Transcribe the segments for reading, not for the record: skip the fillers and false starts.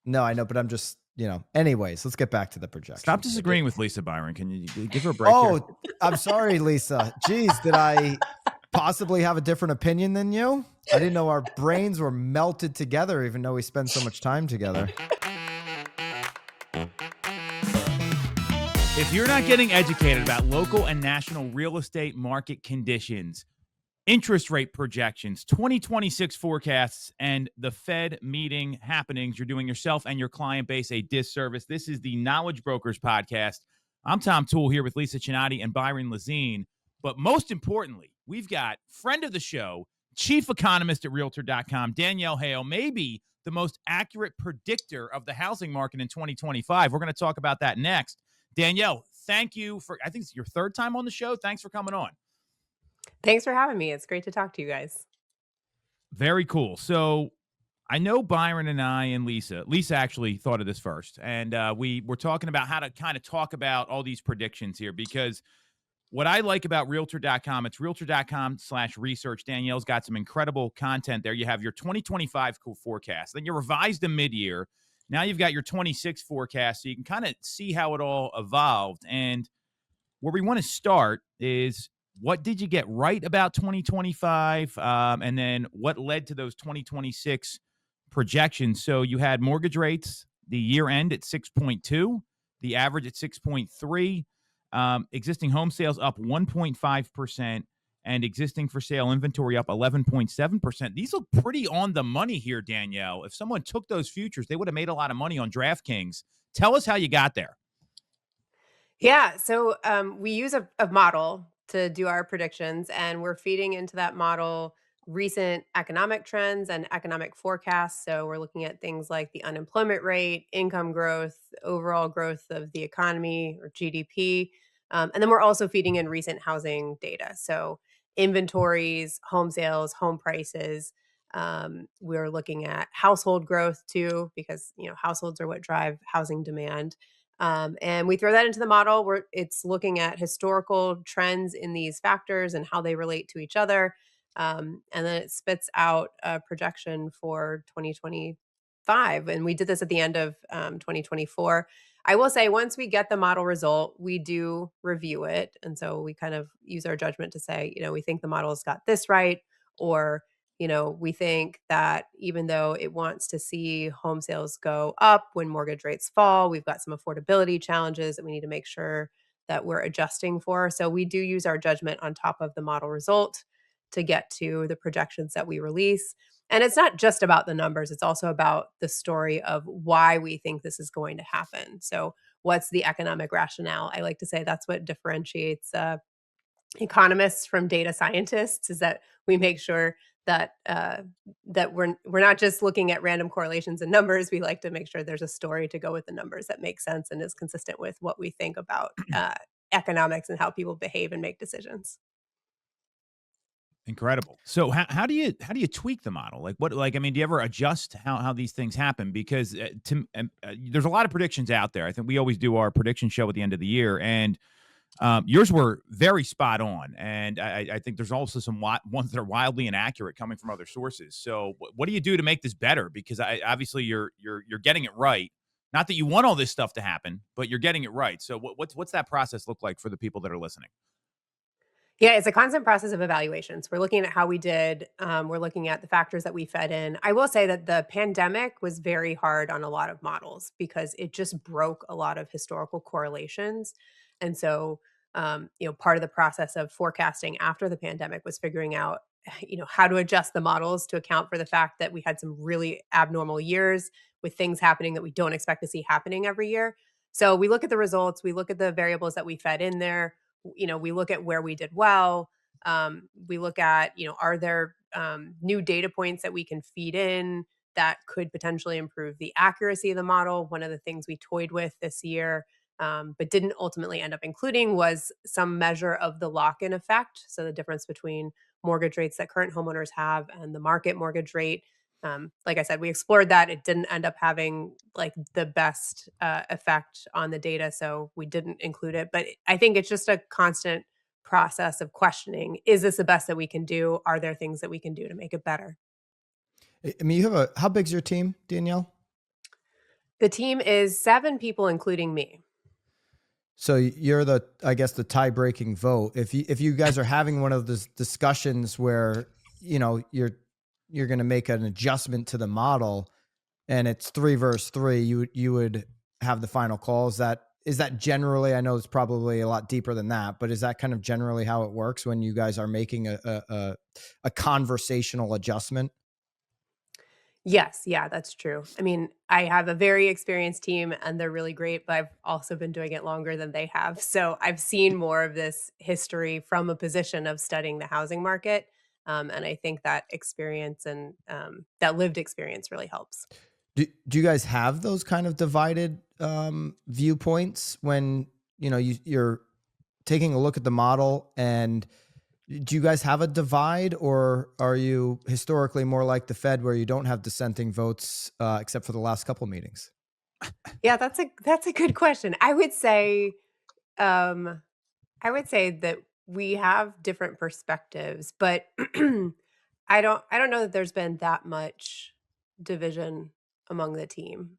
No, I know, but I'm just, anyways, let's get back to the Stop projections. disagreeing with Lisa, Byron. Can you give her a break here? Oh, I'm sorry, Lisa. Geez, did I possibly have a different opinion than you? I didn't know our brains were melted together, even though we spend so much time together. If you're not getting educated about local and national real estate market conditions, interest rate projections, 2026 forecasts, and the Fed meeting happenings, you're doing yourself and your client base a disservice. This is the Knowledge Brokers Podcast. I'm Tom Toole here with Lisa Chinatti and Byron Lazine. But most importantly, we've got friend of the show, chief economist at Realtor.com, Danielle Hale, maybe the most accurate predictor of the housing market in 2025. We're going to talk about that next. Danielle, thank you for, I think it's your third time on the show. Thanks for coming on. Thanks for having me. It's great to talk to you guys. Very cool. So I know Byron and I and Lisa actually thought of this first. And we were talking about how to kind of talk about all these predictions here, because what I like about Realtor.com, it's Realtor.com/research. Danielle's got some incredible content there. You have your 2025 forecast, then you revised them mid-year. Now you've got your 26 forecast, so you can kind of see how it all evolved. And where we want to start is, what did you get right about 2025? And then what led to those 2026 projections? So you had mortgage rates, the year end at 6.2, the average at 6.3, existing home sales up 1.5%, and existing for sale inventory up 11.7%. These look pretty on the money here, Danielle. If someone took those futures, they would have made a lot of money on DraftKings. Tell us how you got there. Yeah, so we use a model to do our predictions, and we're feeding into that model recent economic trends and economic forecasts. So we're looking at things like the unemployment rate, income growth, overall growth of the economy or GDP. And then we're also feeding in recent housing data. So inventories, home sales, home prices. We're looking at household growth too, because households are what drive housing demand. And we throw that into the model where it's looking at historical trends in these factors and how they relate to each other. And then it spits out a projection for 2025. And we did this at the end of 2024. I will say, once we get the model result, we do review it. And so we kind of use our judgment to say, we think the model's got this right, or we think that even though it wants to see home sales go up when mortgage rates fall, we've got some affordability challenges that we need to make sure that we're adjusting for. So we do use our judgment on top of the model result to get to the projections that we release. And it's not just about the numbers, it's also about the story of why we think this is going to happen. So what's the economic rationale? I like to say that's what differentiates economists from data scientists, is that we make sure that that we're not just looking at random correlations and numbers. We like to make sure there's a story to go with the numbers that makes sense and is consistent with what we think about economics and how people behave and make decisions. Incredible. So how do you tweak the model? I mean, do you ever adjust how these things happen? Because there's a lot of predictions out there. I think we always do our prediction show at the end of the year, and yours were very spot on. And I think there's also some ones that are wildly inaccurate coming from other sources. So what do you do to make this better? Because obviously you're getting it right. Not that you want all this stuff to happen, but you're getting it right. So what's that process look like for the people that are listening? Yeah, it's a constant process of evaluations. We're looking at how we did. We're looking at the factors that we fed in. I will say that the pandemic was very hard on a lot of models because it just broke a lot of historical correlations. And so, part of the process of forecasting after the pandemic was figuring out, how to adjust the models to account for the fact that we had some really abnormal years with things happening that we don't expect to see happening every year. So we look at the results, we look at the variables that we fed in there, we look at where we did well. We look at, are there new data points that we can feed in that could potentially improve the accuracy of the model? One of the things we toyed with this year, but didn't ultimately end up including, was some measure of the lock-in effect. So the difference between mortgage rates that current homeowners have and the market mortgage rate. Like I said, we explored that. It didn't end up having like the best effect on the data, so we didn't include it. But I think it's just a constant process of questioning: is this the best that we can do? Are there things that we can do to make it better? I mean, how big's your team, Danielle? The team is 7 people, including me. So you're the, I guess, the tie-breaking vote. If you guys are having one of those discussions where, you're going to make an adjustment to the model and it's 3 versus 3, you would have the final call. Is that generally, I know it's probably a lot deeper than that, but is that kind of generally how it works when you guys are making a conversational adjustment? Yes, yeah, that's true. I mean, I have a very experienced team and they're really great, but I've also been doing it longer than they have. So I've seen more of this history from a position of studying the housing market. And I think that experience and that lived experience really helps. Do you guys have those kind of divided viewpoints when you're taking a look at the model, and do you guys have a divide, or are you historically more like the Fed where you don't have dissenting votes except for the last couple meetings? Yeah, that's a good question. Um, I would say that we have different perspectives, but I don't know that there's been that much division among the team.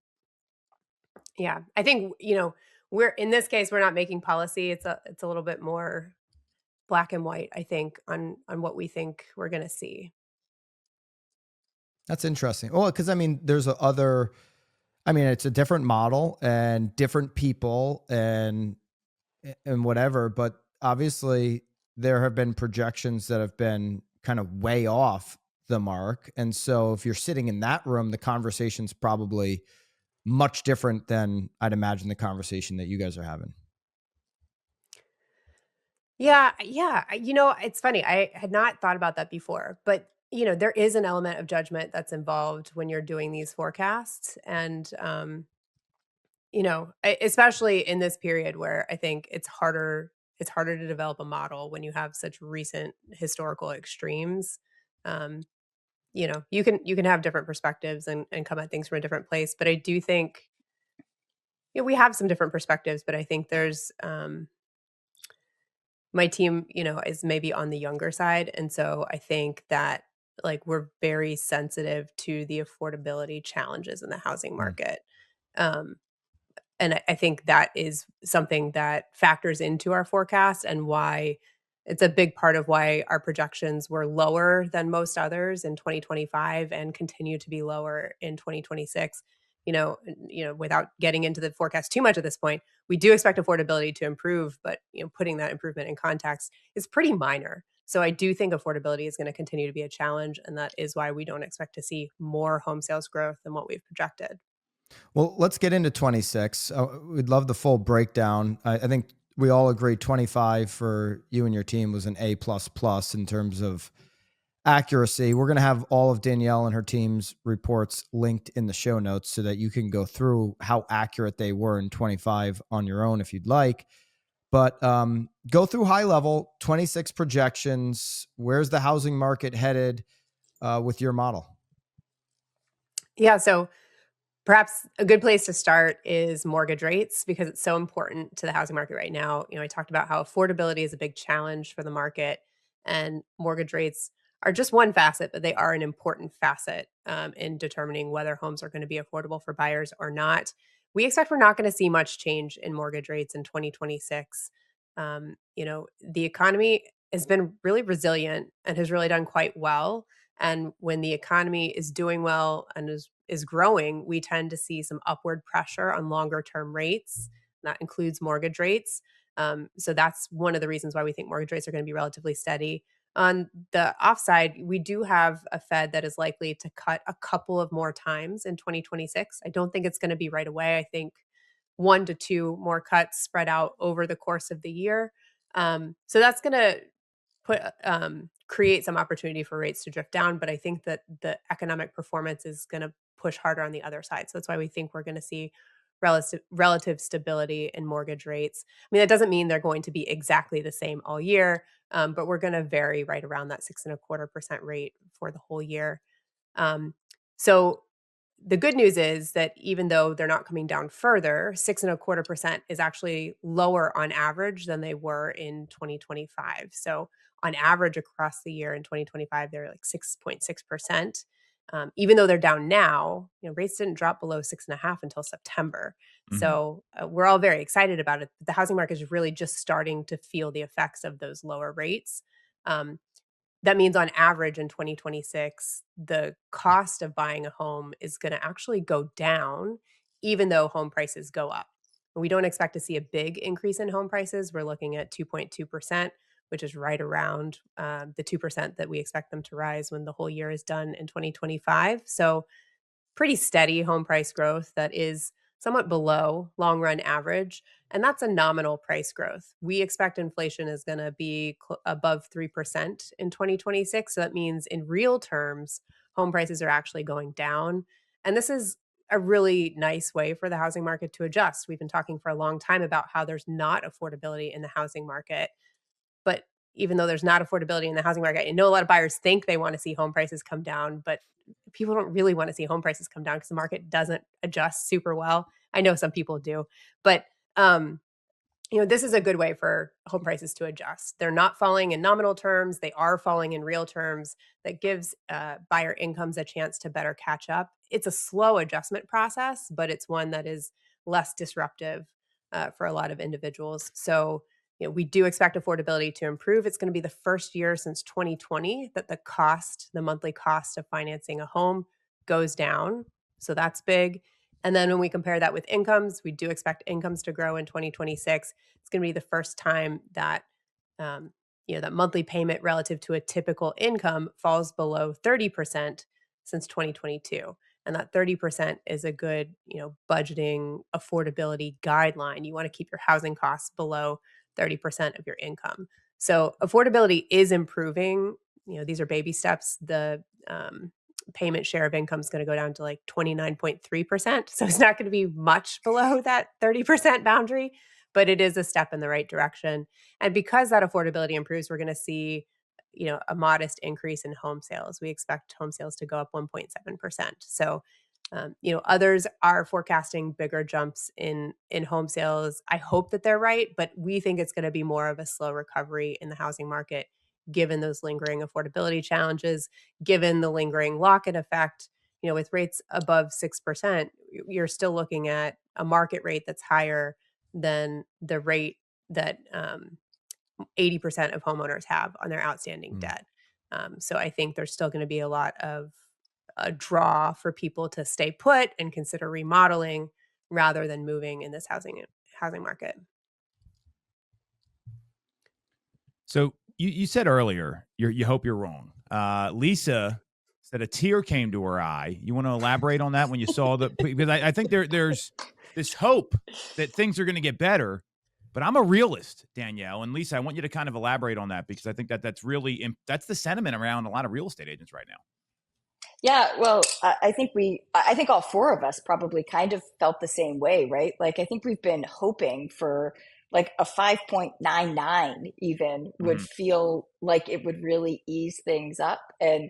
Yeah. I think, we're in this case, we're not making policy. It's a little bit more black and white, I think, on what we think we're gonna see. That's interesting. Well, because I mean, it's a different model and different people and whatever, but obviously there have been projections that have been kind of way off the mark. And so if you're sitting in that room, the conversation's probably much different than I'd imagine the conversation that you guys are having. Yeah, yeah. It's funny. I had not thought about that before, but there is an element of judgment that's involved when you're doing these forecasts. And especially in this period where I think it's harder to develop a model when you have such recent historical extremes. Um, you can have different perspectives and come at things from a different place. But I do think we have some different perspectives, but I think there's my team, is maybe on the younger side. And so I think that like we're very sensitive to the affordability challenges in the housing Mm. market. Um, and I think that is something that factors into our forecast and why it's a big part of why our projections were lower than most others in 2025 and continue to be lower in 2026. Without getting into the forecast too much at this point, we do expect affordability to improve, but putting that improvement in context is pretty minor. So I do think affordability is going to continue to be a challenge, and that is why we don't expect to see more home sales growth than what we've projected. Well, let's get into 26. We'd love the full breakdown. I think we all agree 25 for you and your team was an A plus plus in terms of accuracy. We're going to have all of Danielle and her team's reports linked in the show notes so that you can go through how accurate they were in 25 on your own if you'd like. But go through high level 26 projections. Where's the housing market headed with your model? Yeah, so perhaps a good place to start is mortgage rates because it's so important to the housing market right now. I talked about how affordability is a big challenge for the market, and mortgage rates are just one facet, but they are an important facet in determining whether homes are going to be affordable for buyers or not. We expect we're not going to see much change in mortgage rates in 2026. The economy has been really resilient and has really done quite well. And when the economy is doing well and is growing, we tend to see some upward pressure on longer term rates. That includes mortgage rates. So that's one of the reasons why we think mortgage rates are going to be relatively steady. On the offside, we do have a Fed that is likely to cut a couple of more times in 2026. I don't think it's going to be right away. I think 1 to 2 more cuts spread out over the course of the year. So that's going to create some opportunity for rates to drift down, but I think that the economic performance is going to push harder on the other side. So that's why we think we're going to see relative stability in mortgage rates. I mean, that doesn't mean they're going to be exactly the same all year, but we're going to vary right around that 6.25% rate for the whole year. So the good news is that even though they're not coming down further, 6.25% is actually lower on average than they were in 2025. So on average across the year in 2025, they're like 6.6%. Even though they're down now, rates didn't drop below 6.5 until September. Mhm. So we're all very excited about it. The housing market is really just starting to feel the effects of those lower rates. Um, that means on average in 2026, the cost of buying a home is going to actually go down, even though home prices go up. We don't expect to see a big increase in home prices. We're looking at 2.2%, which is right around the 2% that we expect them to rise when the whole year is done in 2025. So pretty steady home price growth that is somewhat below long run average. And that's a nominal price growth. We expect inflation is going to be above 3% in 2026. So that means in real terms, home prices are actually going down. And this is a really nice way for the housing market to adjust. We've been talking for a long time about how there's not affordability in the housing market. But even though there's not affordability in the housing market, I know a lot of buyers think they want to see home prices come down, but people don't really want to see home prices come down because the market doesn't adjust super well. I know some people do, but um, this is a good way for home prices to adjust. They're not falling in nominal terms, they are falling in real terms. That gives buyer incomes a chance to better catch up. It's a slow adjustment process, but it's one that is less disruptive for a lot of individuals. So, we do expect affordability to improve. It's going to be the first year since 2020 that the monthly cost of financing a home goes down. So that's big. And then when we compare that with incomes, we do expect incomes to grow in 2026. It's going to be the first time that um, that monthly payment relative to a typical income falls below 30% since 2022. And that 30% is a good, budgeting affordability guideline. You want to keep your housing costs below 30% of your income. So affordability is improving. These are baby steps. The payment share of income is going to go down to like 29.3%. So it's not going to be much below that 30% boundary, but it is a step in the right direction. And because that affordability improves, we're going to see, a modest increase in home sales. We expect home sales to go up 1.7%. So, others are forecasting bigger jumps in home sales. I hope that they're right, but we think it's going to be more of a slow recovery in the housing market, given those lingering affordability challenges, given the lingering lock-in effect. With rates above 6%, you're still looking at a market rate that's higher than the rate that 80% of homeowners have on their outstanding Mm. debt. So I think there's still going to be a lot of a draw for people to stay put and consider remodeling rather than moving in this housing market. So you said earlier you hope you're wrong. Lisa said a tear came to her eye. You want to elaborate on that when you saw the because I think there's this hope that things are going to get better. But I'm a realist, Danielle and Lisa. I want you to kind of elaborate on that because I think that's really that's the sentiment around a lot of real estate agents right now. Yeah, well, I think all four of us probably kind of felt the same way, right? Like, I think we've been hoping for like a 5.99 even would Mhm. feel like it would really ease things up. And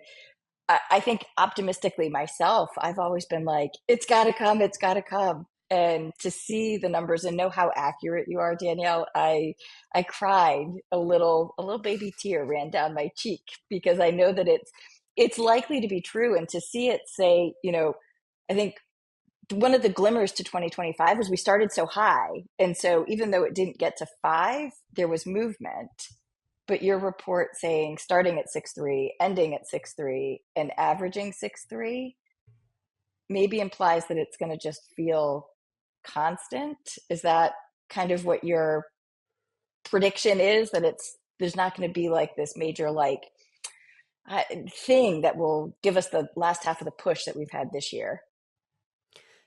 I think optimistically myself, I've always been like, it's got to come, it's got to come. And to see the numbers and know how accurate you are, Danielle, I cried a little baby tear ran down my cheek because I know that it's likely to be true. And to see it say, I think one of the glimmers to 2025 was we started so high. And so even though it didn't get to 5, there was movement. But your report saying starting at 6.3, ending at 6.3, and averaging 6.3 maybe implies that it's going to just feel constant. Is that kind of what your prediction is? That there's not going to be like this major thing that will give us the last half of the push that we've had this year?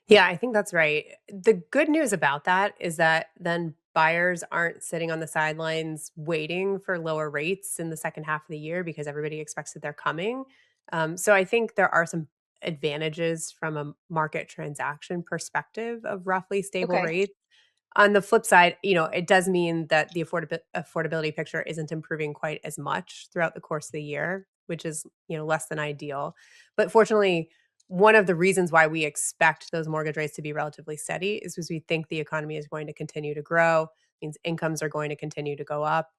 Yeah, I think that's right. The good news about that is that then buyers aren't sitting on the sidelines waiting for lower rates in the second half of the year because everybody expects that they're coming. So I think there are some advantages from a market transaction perspective of roughly stable Okay. rates. On the flip side, it does mean that the affordability picture isn't improving quite as much throughout the course of the year, which is, less than ideal. But fortunately, one of the reasons why we expect those mortgage rates to be relatively steady is because we think the economy is going to continue to grow, means incomes are going to continue to go up.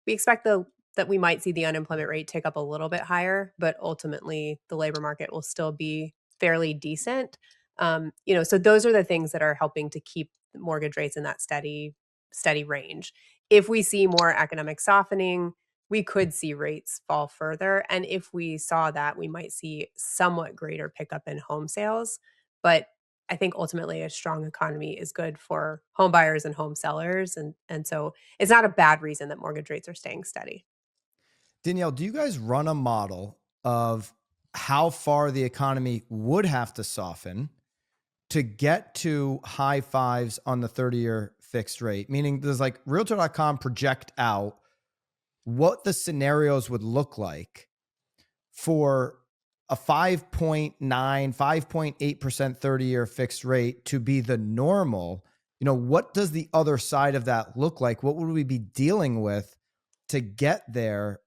We expect the that we might see the unemployment rate tick up a little bit higher, but ultimately the labor market will still be fairly decent. So those are the things that are helping to keep mortgage rates in that steady range. If we see more economic softening, we could see rates fall further. And if we saw that, we might see somewhat greater pickup in home sales. But I think ultimately a strong economy is good for home buyers and home sellers. And so it's not a bad reason that mortgage rates are staying steady. Danielle, do you guys run a model of how far the economy would have to soften to get to high fives on the 30-year fixed rate? Meaning, does like Realtor.com project out what the scenarios would look like for a 5.9, 5.8% 30-year fixed rate to be the normal? What does the other side of that look like? What would we be dealing with to get there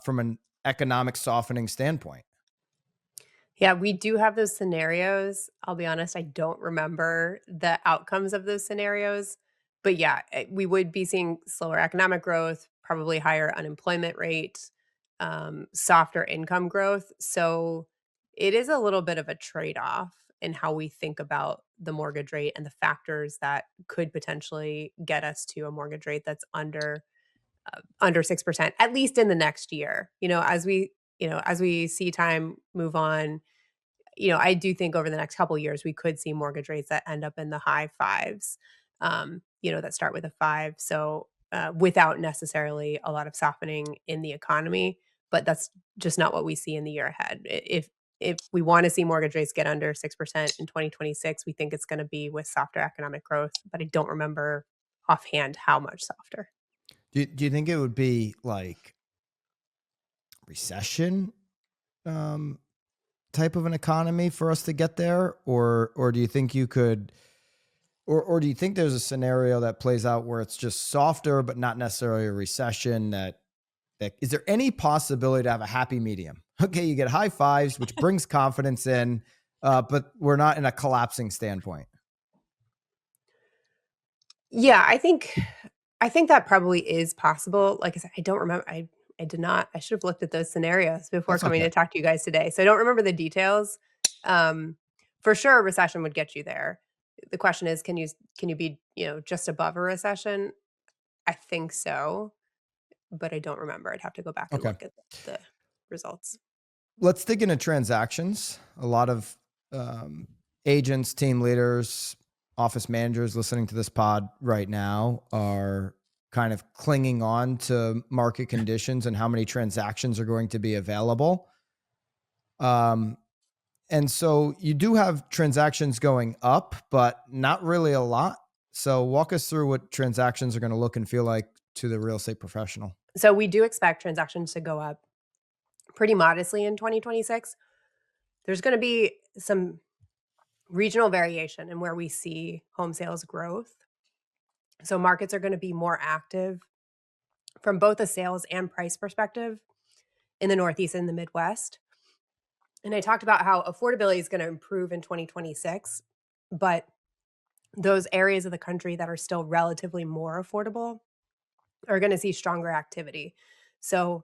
from an economic softening standpoint? Yeah, we do have those scenarios. I'll be honest, I don't remember the outcomes of those scenarios. But yeah, we would be seeing slower economic growth, probably higher unemployment rate, softer income growth. So it is a little bit of a trade-off in how we think about the mortgage rate and the factors that could potentially get us to a mortgage rate that's under 6%, at least in the next year. As we see time move on, I do think over the next couple of years, we could see mortgage rates that end up in the high fives, that start with a five. So without necessarily a lot of softening in the economy, but that's just not what we see in the year ahead. If we want to see mortgage rates get under 6% in 2026, we think it's going to be with softer economic growth, but I don't remember offhand how much softer. Do you think it would be like recession type of an economy for us to get there? Or do you think you could, or do you think there's a scenario that plays out where it's just softer, but not necessarily a recession? Is there any possibility to have a happy medium? Okay, you get high fives, which brings confidence in, but we're not in a collapsing standpoint. Yeah, I think that probably is possible. Like I said, I don't remember. I did not. I should have looked at those scenarios before That's coming okay. to talk to you guys today. So I don't remember the details. For sure, a recession would get you there. The question is, can you be just above a recession? I think so, but I don't remember. I'd have to go back and Okay. look at the results. Let's dig into transactions. A lot of agents, team leaders, office managers listening to this pod right now are kind of clinging on to market conditions and how many transactions are going to be available. And so you do have transactions going up, but not really a lot. So walk us through what transactions are going to look and feel like to the real estate professional. So we do expect transactions to go up pretty modestly in 2026. There's going to be some regional variation in where we see home sales growth. So markets are going to be more active from both a sales and price perspective in the Northeast and the Midwest. And I talked about how affordability is going to improve in 2026, but those areas of the country that are still relatively more affordable are going to see stronger activity. So,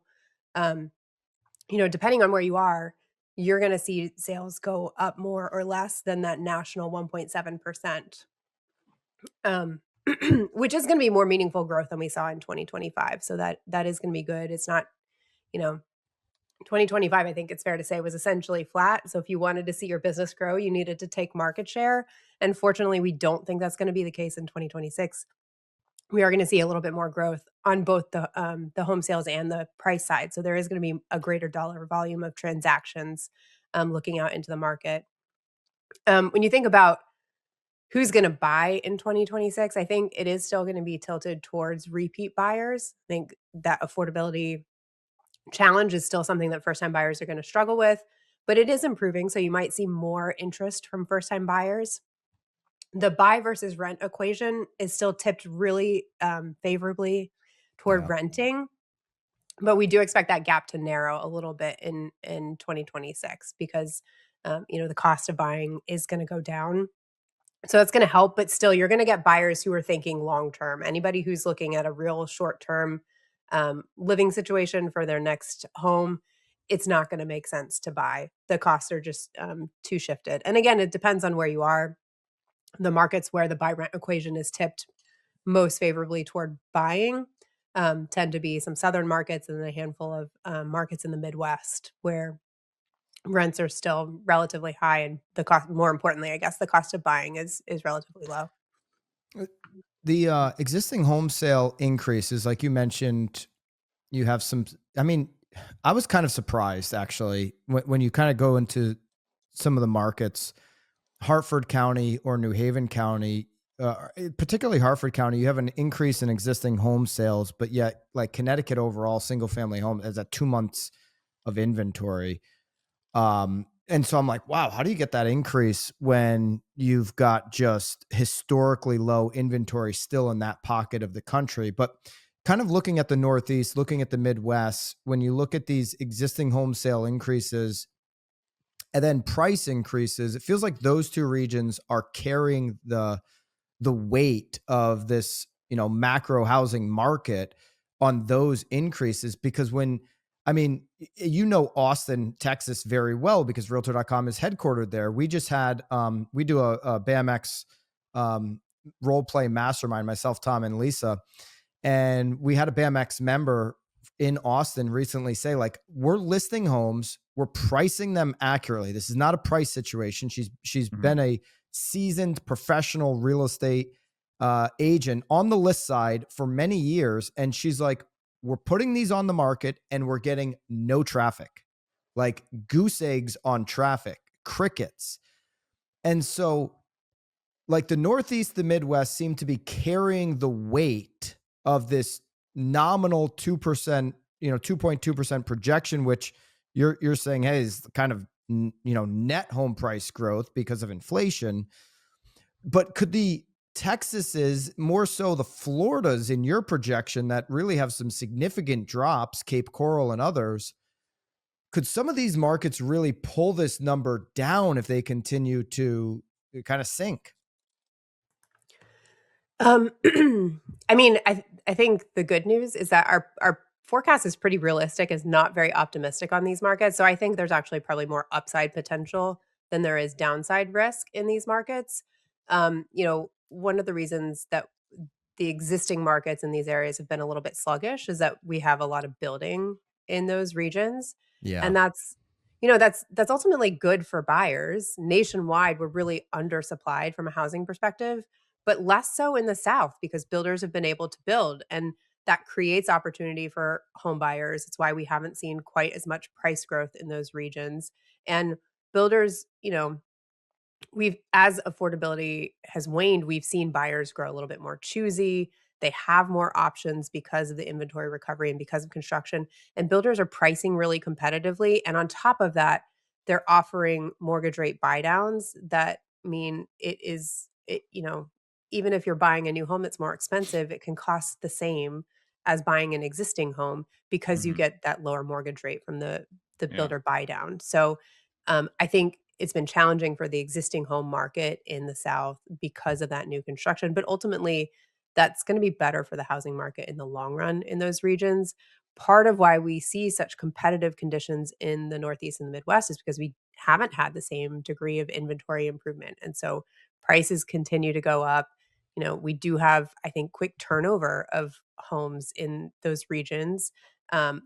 depending on where you are, you're going to see sales go up more or less than that national 1.7%, which is going to be more meaningful growth than we saw in 2025. So that is going to be good. It's not, you know, 2025, I think it's fair to say, was essentially flat. So if you wanted to see your business grow, you needed to take market share. And fortunately, we don't think that's going to be the case in 2026. We are going to see a little bit more growth on both the home sales and the price side. So there is going to be a greater dollar volume of transactions looking out into the market. When you think about who's going to buy in 2026, I think it is still going to be tilted towards repeat buyers. I think that affordability challenge is still something that first-time buyers are going to struggle with, but it is improving. So you might see more interest from first-time buyers. The buy versus rent equation is still tipped really favorably toward Yeah. renting, but we do expect that gap to narrow a little bit in 2026 because the cost of buying is going to go down. So it's going to help, but still, you're going to get buyers who are thinking long term. Anybody who's looking at a real short term living situation for their next home, it's not going to make sense to buy. The costs are just too shifted. And again, it depends on where you are. The markets where the buy rent equation is tipped most favorably toward buying tend to be some southern markets and then a handful of markets in the Midwest where rents are still relatively high and the cost, more importantly, I guess, the cost of buying is relatively low. The existing home sale increases, like you mentioned, you have some. I mean, I was kind of surprised actually when you kind of go into some of the markets, Hartford County or New Haven County, particularly Hartford County, you have an increase in existing home sales, but yet like Connecticut overall, single family home is at 2 months of inventory. And so I'm like, wow, how do you get that increase when you've got just historically low inventory still in that pocket of the country? But kind of looking at the Northeast, looking at the Midwest, when you look at these existing home sale increases and then price increases, it feels like those two regions are carrying the weight of this, macro housing market on those increases. Because I mean, Austin, Texas very well because realtor.com is headquartered there. We just had, we do a BAMX role play mastermind, myself, Tom, and Lisa. And we had a BAMX member in Austin recently say, like, we're listing homes, we're pricing them accurately. This is not a price situation. She's been a seasoned professional real estate agent on the list side for many years. And she's like, we're putting these on the market and we're getting no traffic, like goose eggs on traffic, crickets. And so like the Northeast, the Midwest seem to be carrying the weight of this nominal 2%, 2.2% projection, which you're saying, hey, is kind of, net home price growth because of inflation. But could the Texases, more so the Floridas in your projection that really have some significant drops, Cape Coral and others, could some of these markets really pull this number down if they continue to kind of sink? I mean, I think the good news is that our forecast is pretty realistic, is not very optimistic on these markets. So I think there's actually probably more upside potential than there is downside risk in these markets. One of the reasons that the existing markets in these areas have been a little bit sluggish is that we have a lot of building in those regions. Yeah. And that's ultimately good for buyers. Nationwide, we're really undersupplied from a housing perspective, but less so in the South because builders have been able to build and that creates opportunity for home buyers. It's why we haven't seen quite as much price growth in those regions. And builders, we've as affordability has waned, we've seen buyers grow a little bit more choosy. They have more options because of the inventory recovery and because of construction. And builders are pricing really competitively. And on top of that, they're offering mortgage rate buy downs that mean even if you're buying a new home that's more expensive, it can cost the same as buying an existing home because you get that lower mortgage rate from the Yeah. builder buy down. So I think it's been challenging for the existing home market in the South because of that new construction. But ultimately, that's going to be better for the housing market in the long run in those regions. Part of why we see such competitive conditions in the Northeast and the Midwest is because we haven't had the same degree of inventory improvement. And so prices continue to go up. We do have, I think, quick turnover of homes in those regions,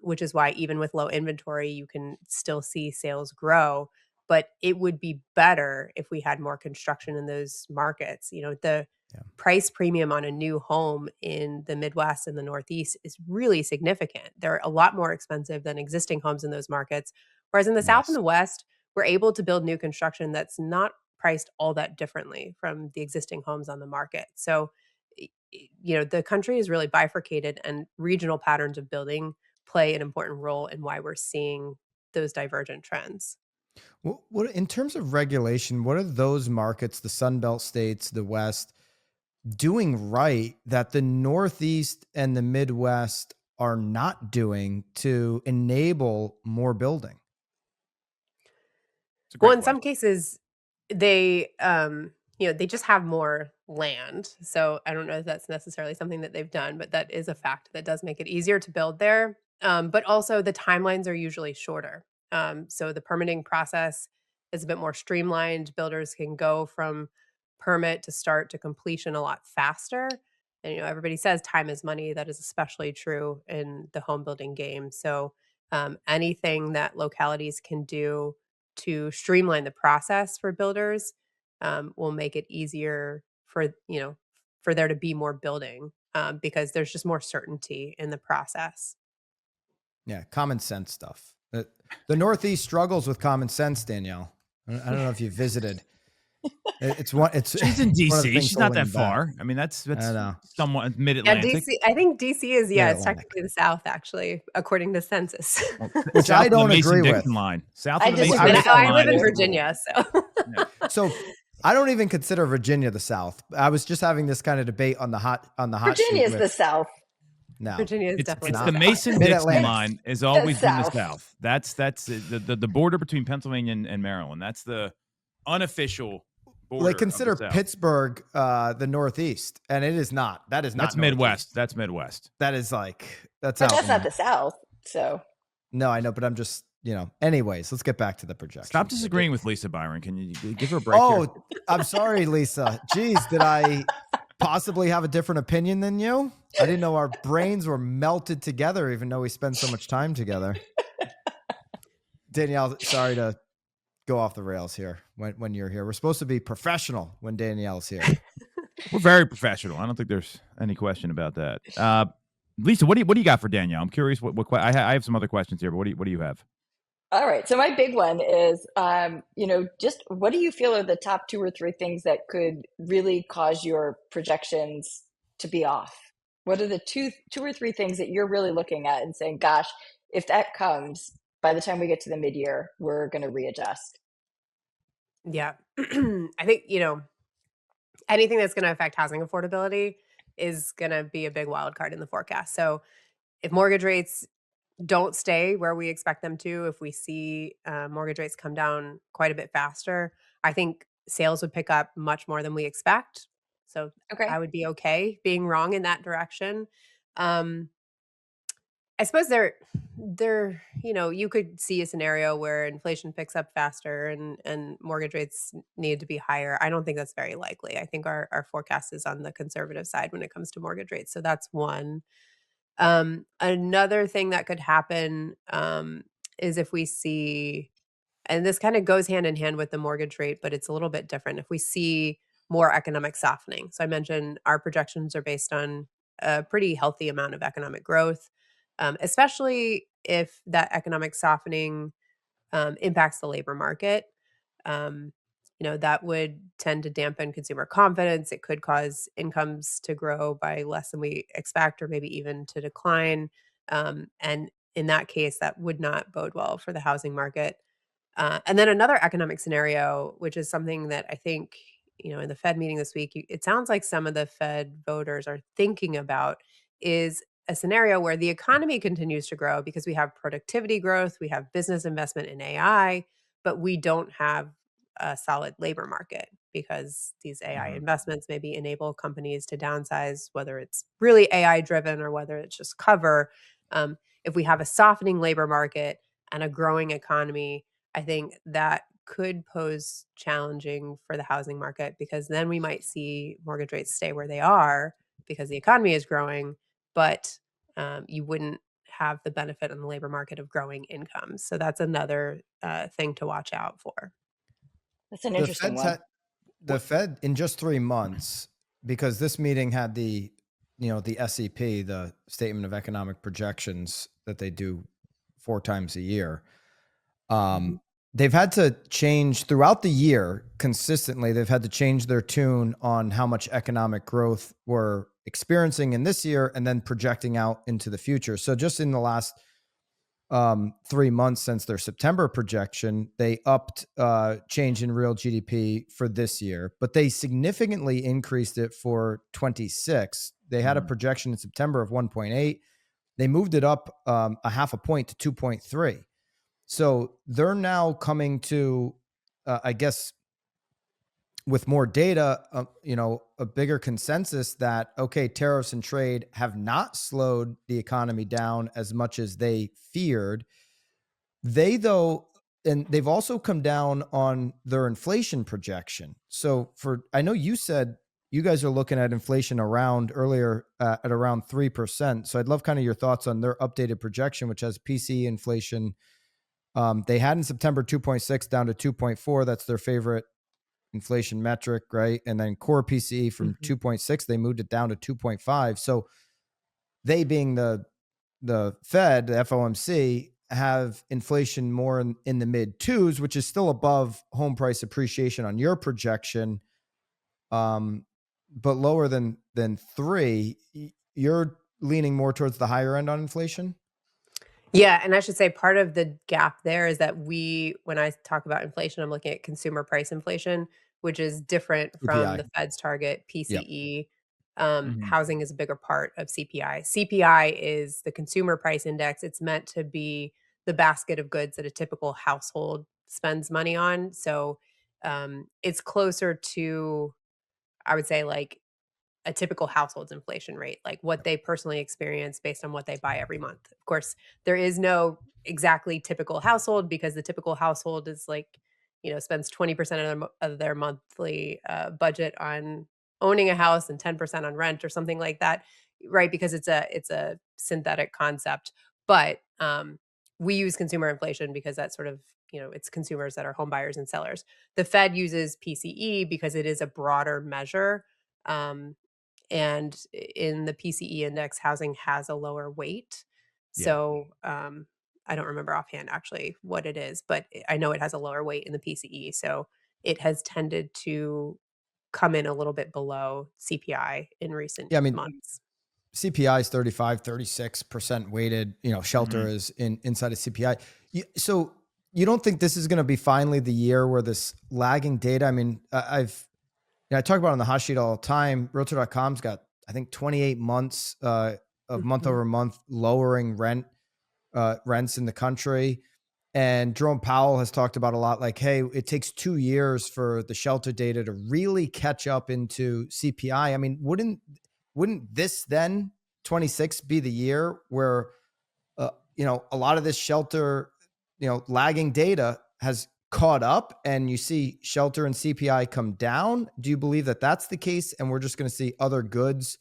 which is why even with low inventory, you can still see sales grow. But it would be better if we had more construction in those markets. The Yeah. price premium on a new home in the Midwest and the Northeast is really significant. They're a lot more expensive than existing homes in those markets. Whereas in the South and Yes. the West, we're able to build new construction that's not priced all that differently from the existing homes on the market. So, the country is really bifurcated, and regional patterns of building play an important role in why we're seeing those divergent trends. What in terms of regulation, what are those markets, the Sun Belt states, the West, doing right that the Northeast and the Midwest are not doing to enable more building? It's a Well, great in some question. cases, they they just have more land. So I don't know if that's necessarily something that they've done, but that is a fact that does make it easier to build there. But also the timelines are usually shorter. So the permitting process is a bit more streamlined. Builders can go from permit to start to completion a lot faster. And everybody says time is money. That is especially true in the home building game. So anything that localities can do to streamline the process for builders will make it easier for there to be more building because there's just more certainty in the process. Yeah, common sense stuff. The Northeast struggles with common sense, Danielle. I don't know if you visited. It's one. It's She's in one of the DC. things She's not holding that them back. far. I mean, that's I know. somewhat Yeah, mid-Atlantic. DC. I think DC is it's Mid-Atlantic. technically the South, actually, according to census. Which South I of the don't agree with. Mason-Dixon line. South I of the disagree. And Mason-Dixon I live line in is the Virginia, so rule. So I don't even consider Virginia the South. I was just having this kind of debate on the hot Virginia sheet is the with South. no. Virginia is It's definitely the the South. Mason-Dixon Mid-Atlantic. line has always been the South. South. That's the border between Pennsylvania and Maryland. That's the unofficial border. They of consider the South. Pittsburgh the Northeast, and it is not. That is not. That's Midwest. That's Midwest. That is like that's But out. that's not the South. So No, I know, but I'm just Anyways, let's get back to the projection. Stop disagreeing with Lisa, Byron. Can you give her a break? Oh, here? I'm sorry, Lisa. Jeez, did I possibly have a different opinion than you? I didn't know our brains were melted together, even though we spend so much time together. Danielle, sorry to go off the rails here when you're here. We're supposed to be professional when Danielle's here. We're very professional. I don't think there's any question about that. Lisa, what do you got for Danielle? I'm curious. I have some other questions here, but what do you have? all right. So my big one is, just what do you feel are the top 2 or 3 things that could really cause your projections to be off? What are the two or 3 things that you're really looking at and saying, gosh, if that comes by the time we get to the mid-year, we're going to readjust? Yeah. I think, anything that's going to affect housing affordability is going to be a big wild card in the forecast. So if mortgage rates don't stay where we expect them to, if we see mortgage rates come down quite a bit faster, I think sales would pick up much more than we expect. So Okay. I would be okay being wrong in that direction. I suppose you could see a scenario where inflation picks up faster and mortgage rates need to be higher. I don't think that's very likely. I think our forecast is on the conservative side when it comes to mortgage rates. So that's one. Another thing that could happen is if we see, and this kind of goes hand in hand with the mortgage rate, but it's a little bit different. If we see more economic softening. So I mentioned our projections are based on a pretty healthy amount of economic growth, especially if that economic softening impacts the labor market. Um, that would tend to dampen consumer confidence. It could cause incomes to grow by less than we expect, or maybe even to decline. And in that case, that would not bode well for the housing market. And then another economic scenario, which is something that I think, in the Fed meeting this week, it sounds like some of the Fed voters are thinking about, is a scenario where the economy continues to grow because we have productivity growth, we have business investment in AI, but we don't have a solid labor market because these AI investments maybe enable companies to downsize, whether it's really AI driven or whether it's just cover. If we have a softening labor market and a growing economy, I think that could pose challenging for the housing market, because then we might see mortgage rates stay where they are because the economy is growing, but you wouldn't have the benefit in the labor market of growing incomes. So that's another thing to watch out for. That's an The interesting Fed's one. the Fed in just 3 months, because this meeting had the SEP, the Statement of Economic Projections that they do 4 times a year. They've had to change throughout the year consistently. They've had to change their tune on how much economic growth we're experiencing in this year and then projecting out into the future. So just in the last 3 months since their September projection, they upped change in real GDP for this year, but they significantly increased it for 26. They had a projection in September of 1.8. They moved it up a half a point to 2.3. So they're now coming to, I guess, with more data, a bigger consensus that, okay, tariffs and trade have not slowed the economy down as much as they feared. And they've also come down on their inflation projection. So I know you said you guys are looking at inflation earlier at around 3%. So I'd love kind of your thoughts on their updated projection, which has PCE inflation. They had in September 2.6 down to 2.4. That's their favorite inflation metric, right? And then core PCE from 2.6, they moved it down to 2.5. So they, being the Fed, the FOMC, have inflation more in the mid twos, which is still above home price appreciation on your projection, but lower than 3. You're leaning more towards the higher end on inflation? Yeah, and I should say part of the gap there is that when I talk about inflation, I'm looking at consumer price inflation, which is different from CPI. the Fed's target, Yep. PCE. Mhm. Housing is a bigger part of CPI. CPI is the consumer price index. It's meant to be the basket of goods that a typical household spends money on. So it's closer to, I would say, like a typical household's inflation rate, like what they personally experience based on what they buy every month. Of course, there is no exactly typical household because the typical household is like, spends 20% of their monthly budget on owning a house and 10% on rent or something like that, right? Because it's a synthetic concept. But we use consumer inflation because that's sort of, it's consumers that are home buyers and sellers. The Fed uses PCE because it is a broader measure. Um, and in the PCE index, housing has a lower weight. Yeah. So I don't remember offhand actually what it is, but I know it has a lower weight in the PCE. So it has tended to come in a little bit below CPI in recent Yeah, I mean, months. CPI is 35, 36% weighted, shelter Mhm. is inside of CPI. So you don't think this is going to be finally the year where this lagging data, I mean, I talk about it on the hot sheet all the time. Realtor.com's got, I think, 28 months of month Mhm. over month lowering rents in the country. And Jerome Powell has talked about a lot, like, hey, it takes 2 years for the shelter data to really catch up into CPI. I mean, wouldn't this then 26 be the year where a lot of this shelter, lagging data has caught up and you see shelter and CPI come down? Do you believe that that's the case? And we're just going to see other goods,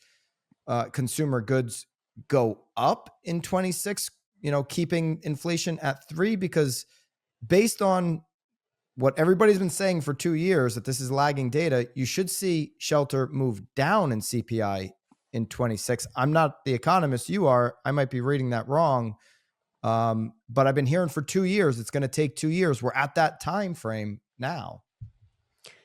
consumer goods, go up in 26, keeping inflation at 3? Because based on what everybody's been saying for 2 years, that this is lagging data, you should see shelter move down in CPI in 26. I'm not the economist you are. I might be reading that wrong. But I've been hearing for 2 years, it's going to take 2 years. We're at that time frame now.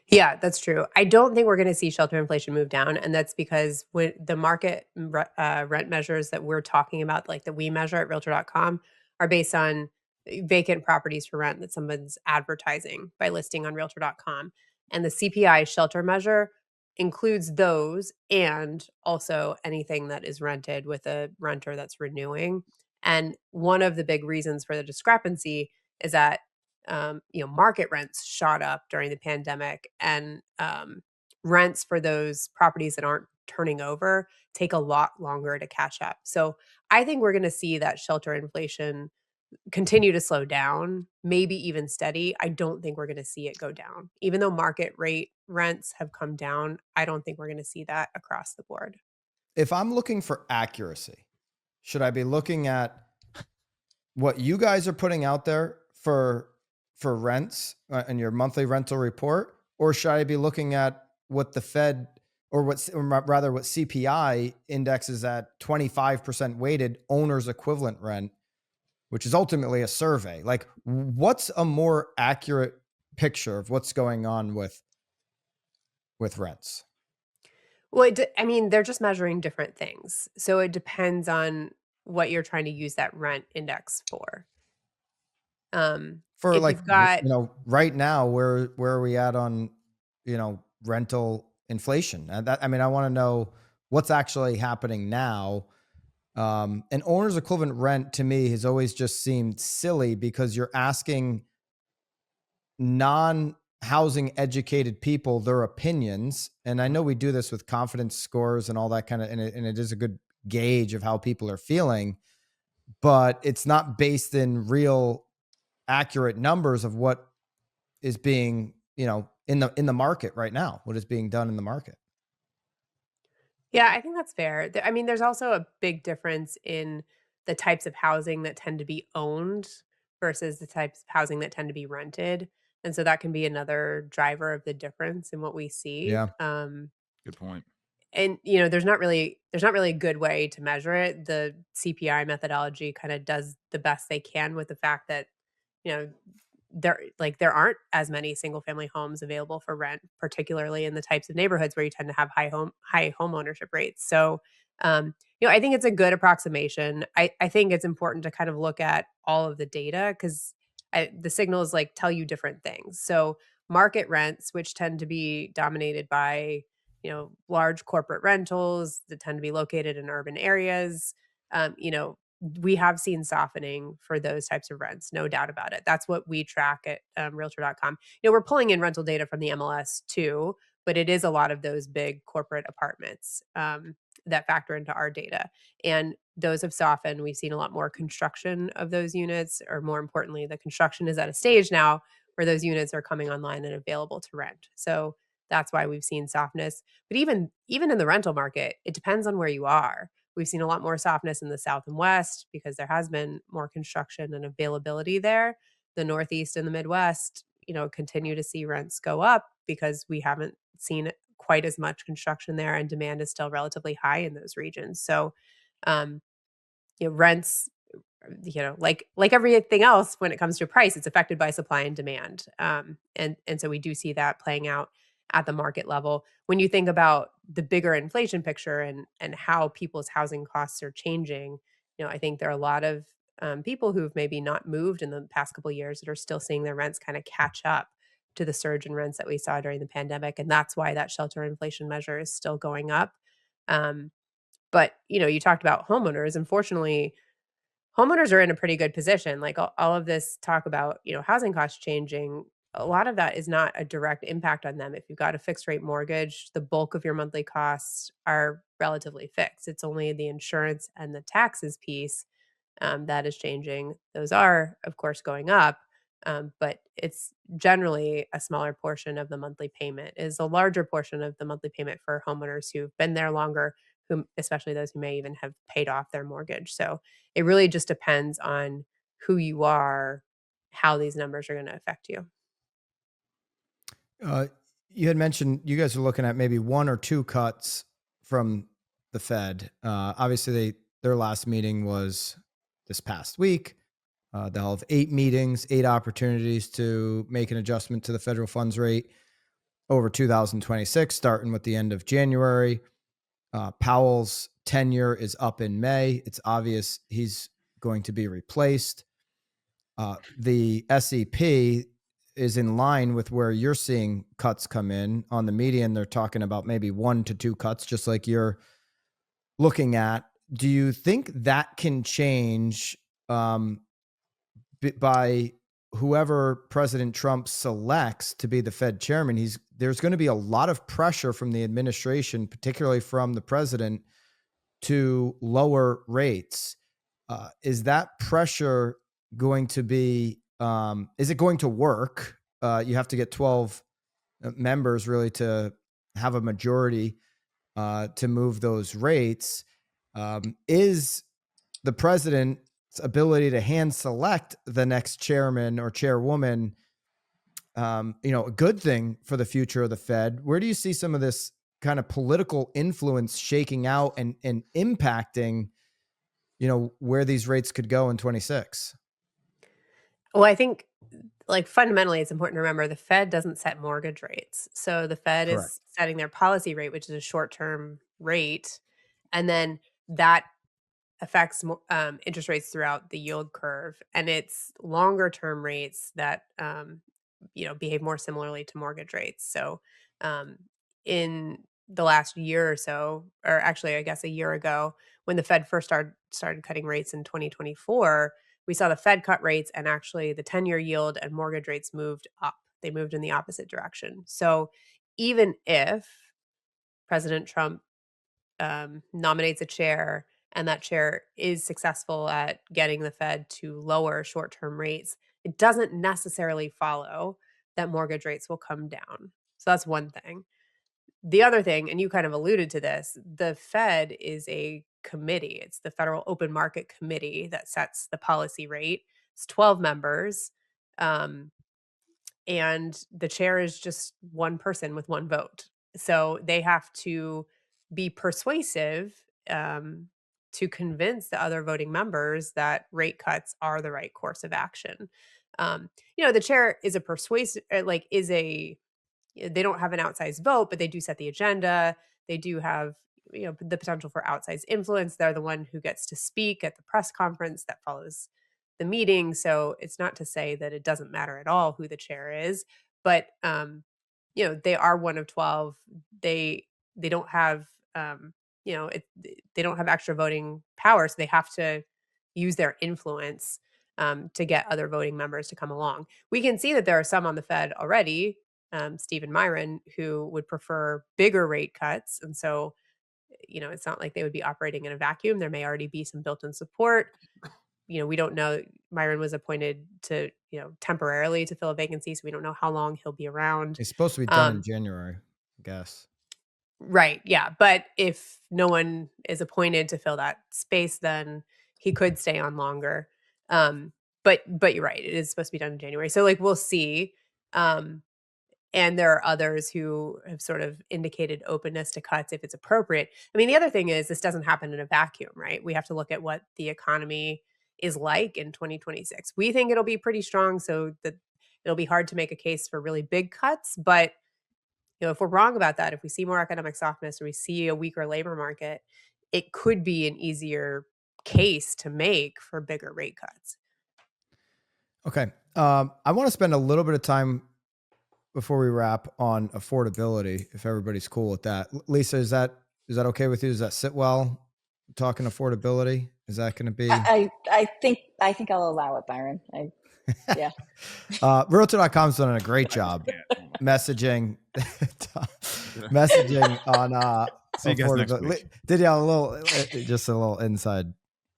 Yeah, that's true. I don't think we're going to see shelter inflation move down, and that's because when the market rent measures that we're talking about, like that we measure at Realtor.com, are based on vacant properties for rent that someone's advertising by listing on Realtor.com, and the CPI shelter measure includes those and also anything that is rented with a renter that's renewing. And one of the big reasons for the discrepancy is that market rents shot up during the pandemic, and rents for those properties that aren't turning over take a lot longer to catch up. So I think we're going to see that shelter inflation continue to slow down, maybe even steady. I don't think we're going to see it go down. Even though market rate rents have come down, I don't think we're going to see that across the board. If I'm looking for accuracy, should I be looking at what you guys are putting out there for rents in your monthly rental report, or should I be looking at what the Fed or rather what CPI indexes at 25% weighted owner's equivalent rent, which is ultimately a survey? Like, what's a more accurate picture of what's going on with rents? Well, I mean, they're just measuring different things. So it depends on what you're trying to use that rent index for. For If like, you've got right now, where are we at on, rental inflation? And I mean, I want to know what's actually happening now. And owner's equivalent rent to me has always just seemed silly because you're asking non housing educated people their opinions. And I know we do this with confidence scores and all that kind of, and it is a good gauge of how people are feeling, but it's not based in real accurate numbers of what is being, in the market right now, what is being done in the market. Yeah, I think that's fair. I mean, there's also a big difference in the types of housing that tend to be owned versus the types of housing that tend to be rented. And so that can be another driver of the difference in what we see. Yeah. Good point. And there's not really a good way to measure it. The CPI methodology kind of does the best they can with the fact that, you know, there aren't as many single family homes available for rent, particularly in the types of neighborhoods where you tend to have high home ownership rates. So, I think it's a good approximation. I think it's important to kind of look at all of the data because the signals like tell you different things. So market rents, which tend to be dominated by large corporate rentals that tend to be located in urban areas, um, you know, we have seen softening for those types of rents, no doubt about it. That's what we track at Realtor.com. We're pulling in rental data from the MLS too, but it is a lot of those big corporate apartments that factor into our data. And those have softened. We've seen a lot more construction of those units, or more importantly, the construction is at a stage now where those units are coming online and available to rent. So that's why we've seen softness. But even in the rental market, it depends on where you are. We've seen a lot more softness in the South and West because there has been more construction and availability there. The Northeast and the Midwest, continue to see rents go up because we haven't seen quite as much construction there, and demand is still relatively high in those regions. So, um, rents, like everything else when it comes to price, it's affected by supply and demand. And so we do see that playing out at the market level. When you think about the bigger inflation picture and how people's housing costs are changing, I think there are a lot of people who've maybe not moved in the past couple of years that are still seeing their rents kind of catch up to the surge in rents that we saw during the pandemic, and that's why that shelter inflation measure is still going up. Um, but you talked about homeowners. Unfortunately, homeowners are in a pretty good position. Like all of this talk about, housing costs changing, a lot of that is not a direct impact on them. If you've got a fixed rate mortgage, the bulk of your monthly costs are relatively fixed. It's only the insurance and the taxes piece that is changing. Those are, of course, going up, but it's generally a smaller portion of the monthly payment. Is a larger portion of the monthly payment for homeowners who've been there longer, who, especially those who may even have paid off their mortgage. So it really just depends on who you are, how these numbers are going to affect you. Uh, you had mentioned you guys are looking at maybe one or two cuts from the Fed. Obviously, their last meeting was this past week. They'll have 8 meetings, 8 opportunities to make an adjustment to the federal funds rate over 2026, starting with the end of January. Powell's tenure is up in May. It's obvious he's going to be replaced. The SEP is in line with where you're seeing cuts come in. On the median, they're talking about maybe 1 to 2 cuts, just like you're looking at. Do you think that can change by whoever President Trump selects to be the Fed chairman? There's going to be a lot of pressure from the administration, particularly from the president, to lower rates. Is that pressure going to be, is it going to work? You have to get 12 members really to have a majority to move those rates. Is the president's ability to hand select the next chairman or chairwoman, a good thing for the future of the Fed? Where do you see some of this kind of political influence shaking out and impacting, where these rates could go in 26? Well, I think like fundamentally, it's important to remember the Fed doesn't set mortgage rates. So the Fed Correct. is setting their policy rate, which is a short term rate. And then that affects interest rates throughout the yield curve, and it's longer term rates that behave more similarly to mortgage rates. So um, in the last year or so, or actually I guess a year ago, when the Fed first started cutting rates in 2024, we saw the Fed cut rates, and actually the 10-year yield and mortgage rates moved up. they moved in the opposite direction. So even if President Trump nominates a chair and that chair is successful at getting the Fed to lower short-term rates, it doesn't necessarily follow that mortgage rates will come down. So that's one thing. The other thing, and you kind of alluded to this, the Fed is a committee. It's the Federal Open Market Committee that sets the policy rate. It's 12 members. Um, and the chair is just one person with one vote. So they have to be persuasive to convince the other voting members that rate cuts are the right course of action. The chair is a persuasive, is a they don't have an outsized vote, but they do set the agenda. They do have, the potential for outsized influence. They're the one who gets to speak at the press conference that follows the meeting. So it's not to say that it doesn't matter at all who the chair is, but they are one of 12. They don't have they don't have extra voting power, so they have to use their influence to get other voting members to come along. We can see that there are some on the Fed already, Steve and Myron, who would prefer bigger rate cuts. And so, it's not like they would be operating in a vacuum. There may already be some built-in support. We don't know. Myron was appointed to, temporarily to fill a vacancy, so we don't know how long he'll be around. It's supposed to be done in January, I guess. Right. Yeah. But if no one is appointed to fill that space, then he could stay on longer. But you're right. It is supposed to be done in January. So we'll see. And there are others who have sort of indicated openness to cuts if it's appropriate. I mean, the other thing is this doesn't happen in a vacuum, right? We have to look at what the economy is like in 2026. We think it'll be pretty strong, so that it'll be hard to make a case for really big cuts. But if we're wrong about that, if we see more economic softness or we see a weaker labor market, it could be an easier case to make for bigger rate cuts. Okay. I want to spend a little bit of time before we wrap on affordability, if everybody's cool with that. Lisa, is that okay with you? Does that sit well? Talking affordability? Is that going to be? I think I'll allow it, Byron. Yeah. Realtor.com's done a great job messaging on See you guys next week. Danielle, just a little inside,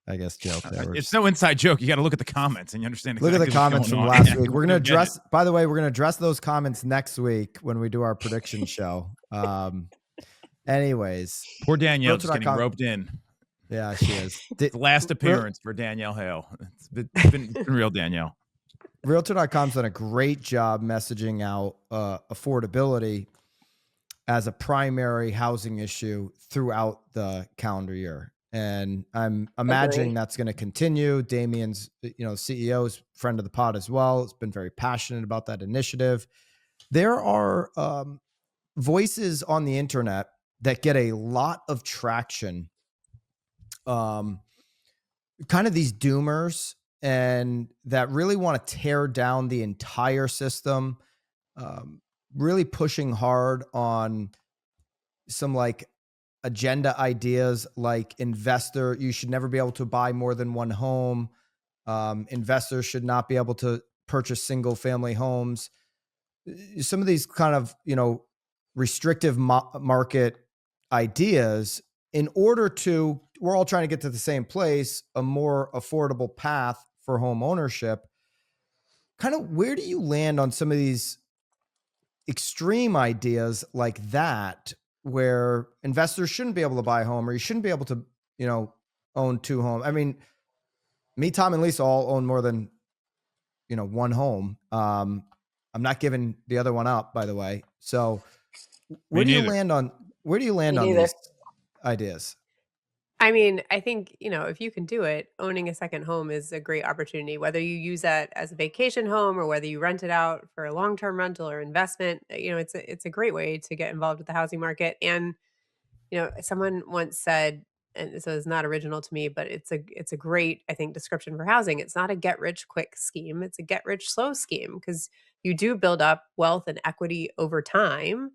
I guess, joke there. It's no inside joke. You got to look at the comments and you understand exactly. Look at the comments from last week. We're going to address, by the way, we're going to address those comments next week when we do our prediction show. Anyways. Poor Danielle just getting roped in. Yeah, she is. Last appearance for Danielle Hale. It's been real, Danielle. Realtor.com's done a great job messaging out affordability as a primary housing issue throughout the calendar year. And I'm imagining that's going to continue. Damien's, CEO's friend of the pod as well. It's been very passionate about that initiative. There are voices on the internet that get a lot of traction. Kind of these doomers, and that really want to tear down the entire system, really pushing hard on some agenda ideas like you should never be able to buy more than one home. Investors should not be able to purchase single family homes. Some of these kind of, restrictive market ideas in order to, we're all trying to get to the same place, a more affordable path for home ownership. Kind of where do you land on some of these extreme ideas like that, where investors shouldn't be able to buy a home, or you shouldn't be able to, own two homes? I mean, me, Tom, and Lisa all own more than, one home. I'm not giving the other one up, by the way. So where do you land on these ideas? I mean, I think, if you can do it, owning a second home is a great opportunity, whether you use that as a vacation home or whether you rent it out for a long-term rental or investment. It's a great way to get involved with the housing market. And, someone once said, and so it's not original to me, but it's a great, I think, description for housing. It's not a get rich quick scheme. It's a get rich slow scheme, because you do build up wealth and equity over time.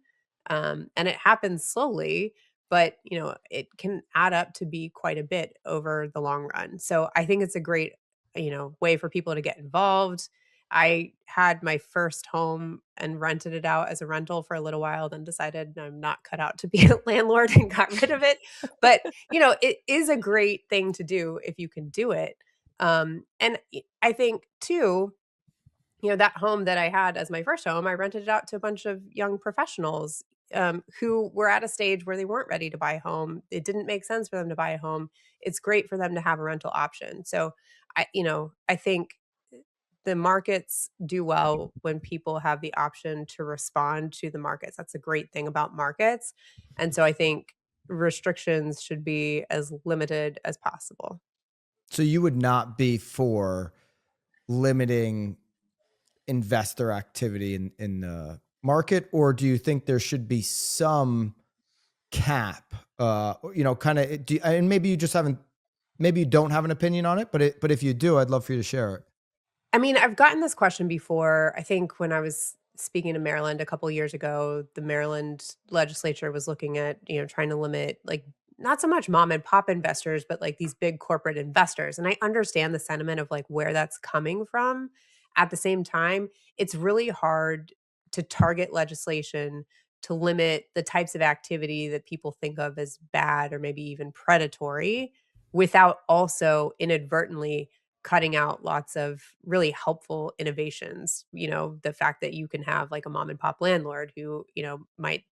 And it happens slowly, but it can add up to be quite a bit over the long run. So I think it's a great, way for people to get involved. I had my first home and rented it out as a rental for a little while, then decided I'm not cut out to be a landlord and got rid of it. But, it is a great thing to do if you can do it. And I think too, that home that I had as my first home, I rented it out to a bunch of young professionals who were at a stage where they weren't ready to buy a home. It didn't make sense for them to buy a home. It's great for them to have a rental option. So I think the markets do well when people have the option to respond to the markets. That's a great thing about markets. And so I think restrictions should be as limited as possible. So you would not be for limiting investor activity in the market, or do you think there should be some cap? Kind of, and maybe you just haven't, maybe you don't have an opinion on it, but if you do, I'd love for you to share it. I mean, I've gotten this question before. I think when I was speaking to Maryland a couple years ago, the Maryland legislature was looking at, trying to limit like not so much mom and pop investors, but like these big corporate investors. And I understand the sentiment of like where that's coming from. At the same time, it's really hard to target legislation to limit the types of activity that people think of as bad or maybe even predatory without also inadvertently cutting out lots of really helpful innovations. The fact that you can have like a mom and pop landlord who, might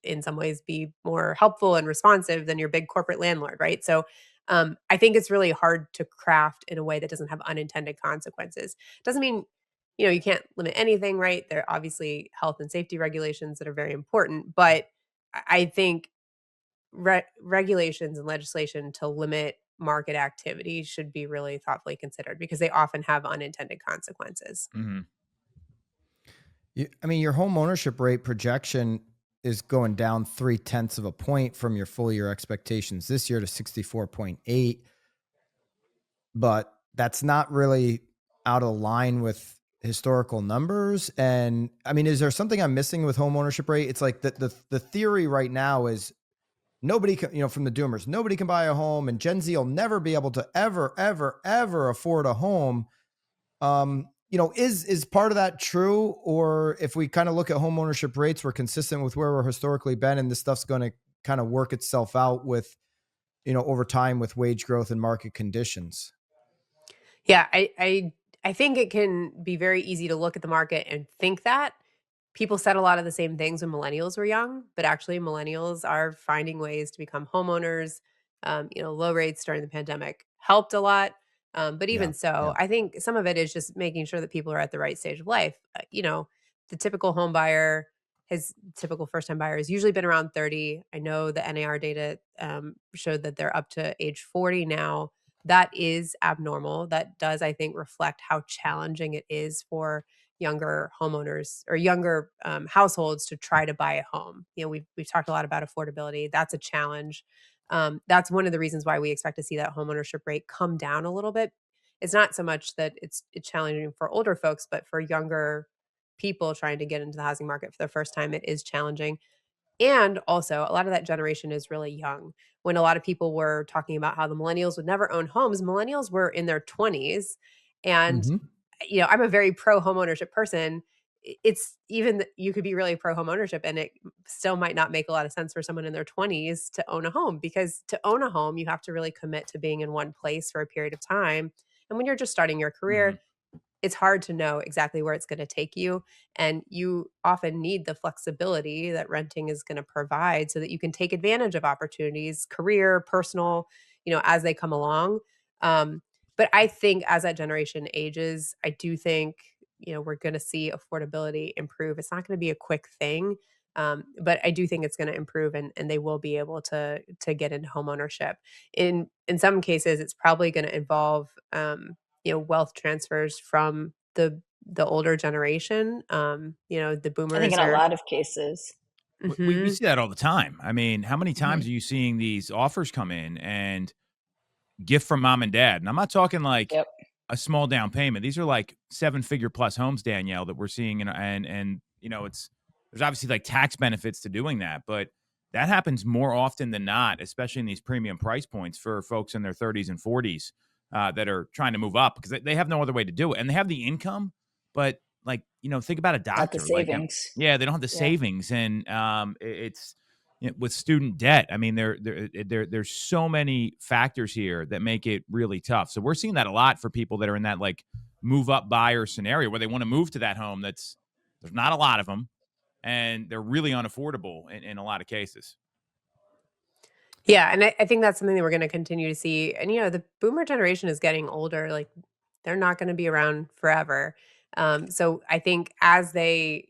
in some ways be more helpful and responsive than your big corporate landlord, right? So I think it's really hard to craft in a way that doesn't have unintended consequences. Doesn't mean, you can't limit anything, right? There are obviously health and safety regulations that are very important, but I think regulations and legislation to limit market activity should be really thoughtfully considered because they often have unintended consequences. Mm-hmm. I mean, your home ownership rate projection is going down 0.3 of a point from your full year expectations this year to 64.8, but that's not really out of line with historical numbers. And I mean, is there something I'm missing with home ownership rate? It's like the theory right now is nobody can, from the doomers, nobody can buy a home, and Gen Z will never be able to ever afford a home. Is part of that true? Or if we kind of look at home ownership rates, we're consistent with where we're historically been, and this stuff's going to kind of work itself out with, over time with wage growth and market conditions. Yeah, I think it can be very easy to look at the market and think that people said a lot of the same things when millennials were young, but actually millennials are finding ways to become homeowners. Low rates during the pandemic helped a lot. But Yeah. even so, Yeah. I think some of it is just making sure that people are at the right stage of life. The typical home buyer, his typical first time buyer has usually been around 30. I know the NAR data showed that they're up to age 40 now. That is abnormal. That does, I think, reflect how challenging it is for younger homeowners or younger households to try to buy a home. We've talked a lot about affordability. That's a challenge. That's one of the reasons why we expect to see that homeownership rate come down a little bit. It's not so much that it's challenging for older folks, but for younger people trying to get into the housing market for the first time, it is challenging. And also, a lot of that generation is really young. When a lot of people were talking about how the millennials would never own homes, millennials were in their 20s. And, Mhm. I'm a very pro homeownership person. It's even you could be really pro homeownership and it still might not make a lot of sense for someone in their 20s to own a home because to own a home, you have to really commit to being in one place for a period of time. And when you're just starting your Mm-hmm. career, it's hard to know exactly where it's going to take you. And you often need the flexibility that renting is going to provide so that you can take advantage of opportunities, career, personal, as they come along. Um, but I think as that generation ages, I do think, we're going to see affordability improve. It's not going to be a quick thing. But I do think it's going to improve and they will be able to get into home ownership. In some cases, it's probably going to involve wealth transfers from the older generation. The I think in boomers a are lot of cases. We Mhm. see that all the time. I mean, how many times Mhm. are you seeing these offers come in and gift from mom and dad? And I'm not talking like Yep. a small down payment. These are like 7-figure plus homes, Danielle, that we're seeing, and it's there's obviously like tax benefits to doing that, but that happens more often than not, especially in these premium price points for folks in their 30s and 40s that are trying to move up because they have no other way to do it, and they have the income but like, think about a Not the doctor. Like, savings. yeah, they don't have the Yeah. savings, and it's with student debt. I mean, there's so many factors here that make it really tough. So we're seeing that a lot for people that are in that like move up buyer scenario where they want to move to that home. There's not a lot of them, and they're really unaffordable in a lot of cases. Yeah, and I think that's something that we're going to continue to see. And the boomer generation is getting older. Like they're not going to be around forever. So I think as they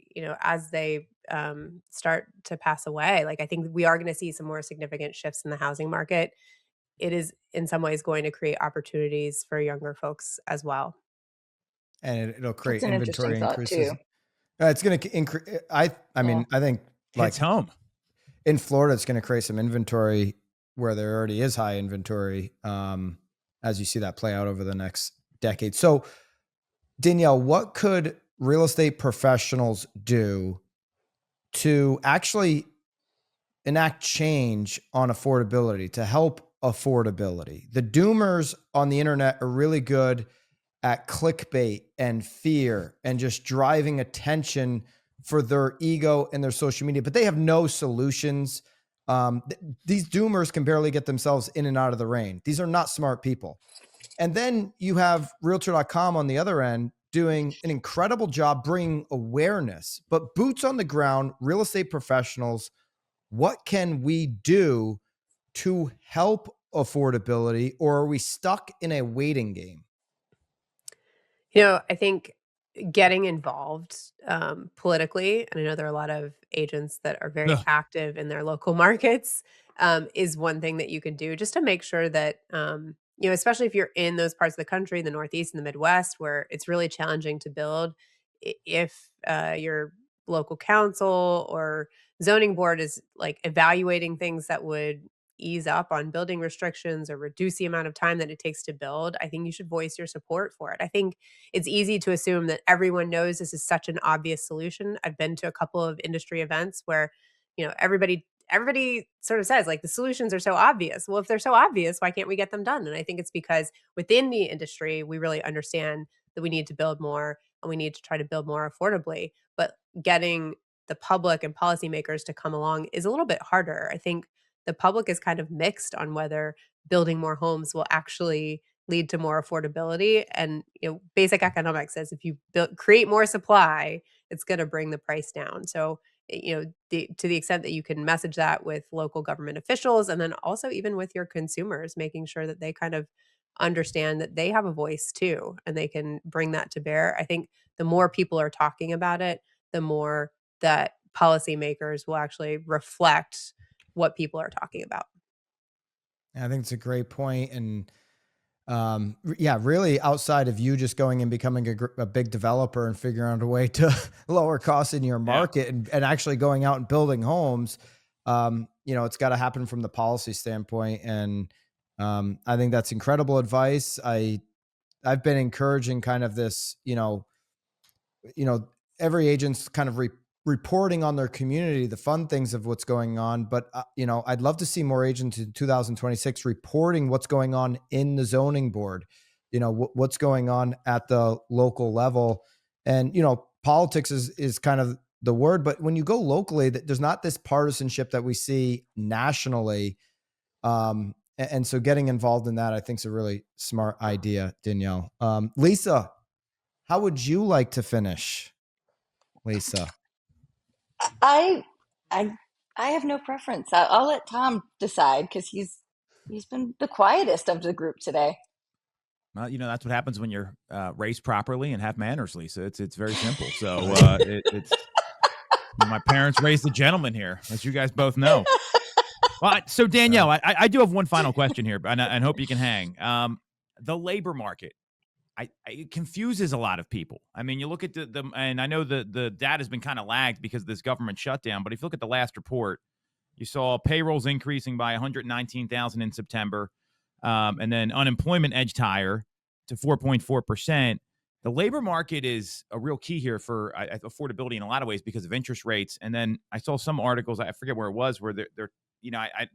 start to pass away, like I think we are going to see some more significant shifts in the housing market. It is in some ways going to create opportunities for younger folks as well. And it'll create That's an interesting inventory thought increases. too. It's going to increase. I mean, I think like Hits home. in Florida, it's going to create some inventory where there already is high inventory, as you see that play out over the next decade. So, Danielle, what could real estate professionals do to actually enact change on affordability, to help affordability? The doomers on the internet are really good at clickbait and fear and just driving attention for their ego and their social media, but they have no solutions. These doomers can barely get themselves in and out of the rain. These are not smart people. And then you have realtor.com on the other end doing an incredible job bringing awareness, but boots on the ground, real estate professionals, what can we do to help affordability, or are we stuck in a waiting game? I think getting involved politically, and I know there are a lot of agents that are very Ugh. active in their local markets, is one thing that you can do just to make sure that, especially if you're in those parts of the country, the Northeast and the Midwest, where it's really challenging to build, if your local council or zoning board is like evaluating things that would ease up on building restrictions or reduce the amount of time that it takes to build, I think you should voice your support for it. I think it's easy to assume that everyone knows this is such an obvious solution. I've been to a couple of industry events where, everybody sort of says like the solutions are so obvious. Well, if they're so obvious, why can't we get them done? And I think it's because within the industry, we really understand that we need to build more and we need to try to build more affordably. But getting the public and policymakers to come along is a little bit harder. I think the public is kind of mixed on whether building more homes will actually lead to more affordability. And basic economics says if you create more supply, it's going to bring the price down. So to the extent that you can message that with local government officials, and then also even with your consumers, making sure that they kind of understand that they have a voice too and they can bring that to bear. I think the more people are talking about it, the more that policymakers will actually reflect what people are talking about. I think it's a great point. And yeah, really outside of you just going and becoming a big developer and figuring out a way to lower costs in your market and actually going out and building homes, it's got to happen from the policy standpoint. And I think that's incredible advice. I've been encouraging kind of this, every agent's kind of reporting on their community, the fun things of what's going on. But, I'd love to see more agents in 2026 reporting what's going on in the zoning board, what's going on at the local level. And, politics is kind of the word, but when you go locally, there's not this partisanship that we see nationally. And so getting involved in that, I think is a really smart idea, Danielle. Lisa, how would you like to finish? Lisa. I I have no preference. I'll let Tom decide because he's been the quietest of the group today. Well, that's what happens when you're raised properly and have manners, Lisa. It's very simple. So it's my parents raised a gentleman here, as you guys both know. Well, so Danielle, I do have one final question here, and hope you can hang. The labor market. It confuses a lot of people. I mean, you look at the and I know the data has been kind of lagged because of this government shutdown, but if you look at the last report, you saw payrolls increasing by 119,000 in September, and then unemployment edged higher to 4.4%. The labor market is a real key here for affordability in a lot of ways because of interest rates. And then I saw some articles, I forget where it was, where they're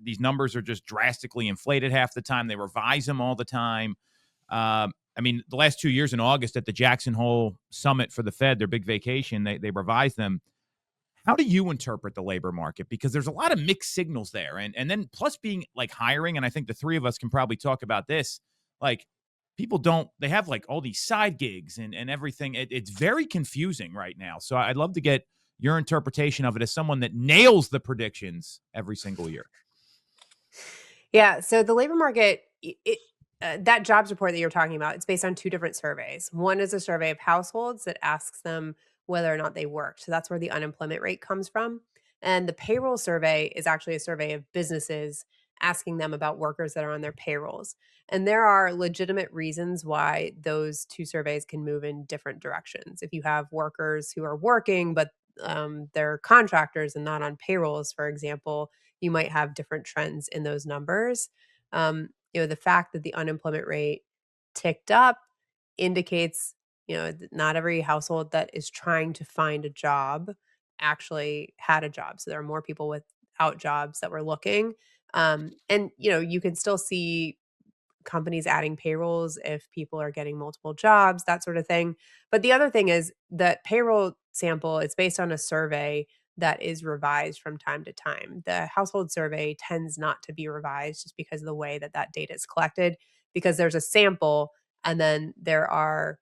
these numbers are just drastically inflated half the time. They revise them all the time. I mean, the last 2 years in August at the Jackson Hole Summit for the Fed, their big vacation, they revised them. How do you interpret the labor market? Because there's a lot of mixed signals there. And then plus being like hiring, and I think the three of us can probably talk about this, like people they have like all these side gigs and everything. It's very confusing right now. So I'd love to get your interpretation of it as someone that nails the predictions every single year. Yeah. So the labor market, that jobs report that you're talking about, it's based on two different surveys. One is a survey of households that asks them whether or not they work. So that's where the unemployment rate comes from. And the payroll survey is actually a survey of businesses asking them about workers that are on their payrolls. And there are legitimate reasons why those two surveys can move in different directions. If you have workers who are working, but they're contractors and not on payrolls, for example, you might have different trends in those numbers. The fact that the unemployment rate ticked up indicates, that not every household that is trying to find a job actually had a job. So there are more people without jobs that were looking. And you can still see companies adding payrolls if people are getting multiple jobs, that sort of thing. But the other thing is that payroll sample, it's based on a survey that is revised from time to time. The household survey tends not to be revised just because of the way that data is collected, because there's a sample and then there are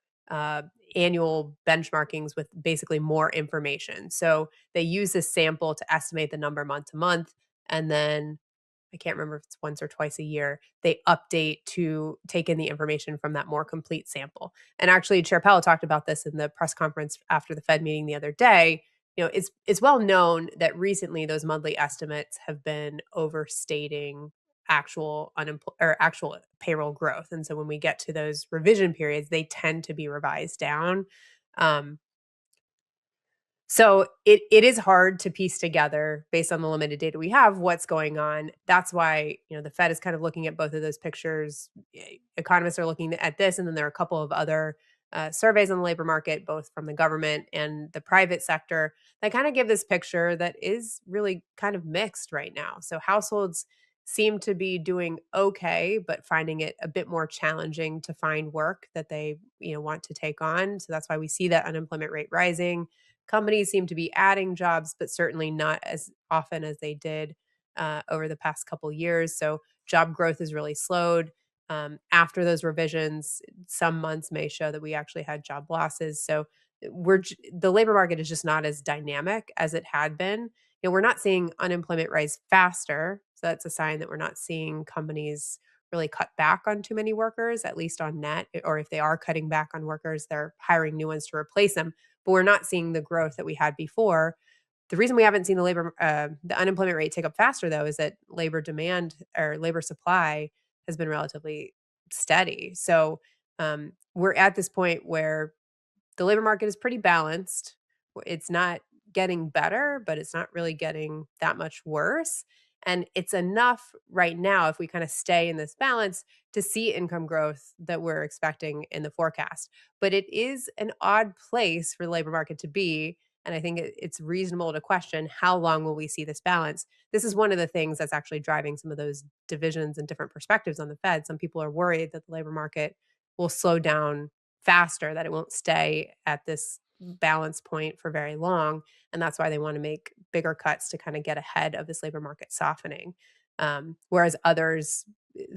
annual benchmarkings with basically more information. So they use this sample to estimate the number month to month. And then I can't remember if it's once or twice a year, they update to take in the information from that more complete sample. And actually, Chair Powell talked about this in the press conference after the Fed meeting the other day. It's well known that recently those monthly estimates have been overstating actual actual payroll growth. And so when we get to those revision periods, they tend to be revised down. Um, so it is hard to piece together based on the limited data we have what's going on. That's why, the Fed is kind of looking at both of those pictures. Economists are looking at this, and then there are a couple of other surveys on the labor market, both from the government and the private sector, that kind of give this picture that is really kind of mixed right now. So households seem to be doing okay, but finding it a bit more challenging to find work that they, want to take on. So that's why we see that unemployment rate rising. Companies seem to be adding jobs, but certainly not as often as they did over the past couple years. So job growth is really slowed. After those revisions, some months may show that we actually had job losses. So the labor market is just not as dynamic as it had been. We're not seeing unemployment rise faster. So that's a sign that we're not seeing companies really cut back on too many workers, at least on net, or if they are cutting back on workers, they're hiring new ones to replace them. But we're not seeing the growth that we had before. The reason we haven't seen the unemployment rate take up faster, though, is that labor demand or labor supply has been relatively steady. So we're at this point where the labor market is pretty balanced. It's not getting better, but it's not really getting that much worse. And it's enough right now, if we kind of stay in this balance, to see income growth that we're expecting in the forecast. But it is an odd place for the labor market to be. And I think it's reasonable to question, how long will we see this balance? This is one of the things that's actually driving some of those divisions and different perspectives on the Fed. Some people are worried that the labor market will slow down faster, that it won't stay at this balance point for very long. And that's why they want to make bigger cuts to kind of get ahead of this labor market softening. Whereas others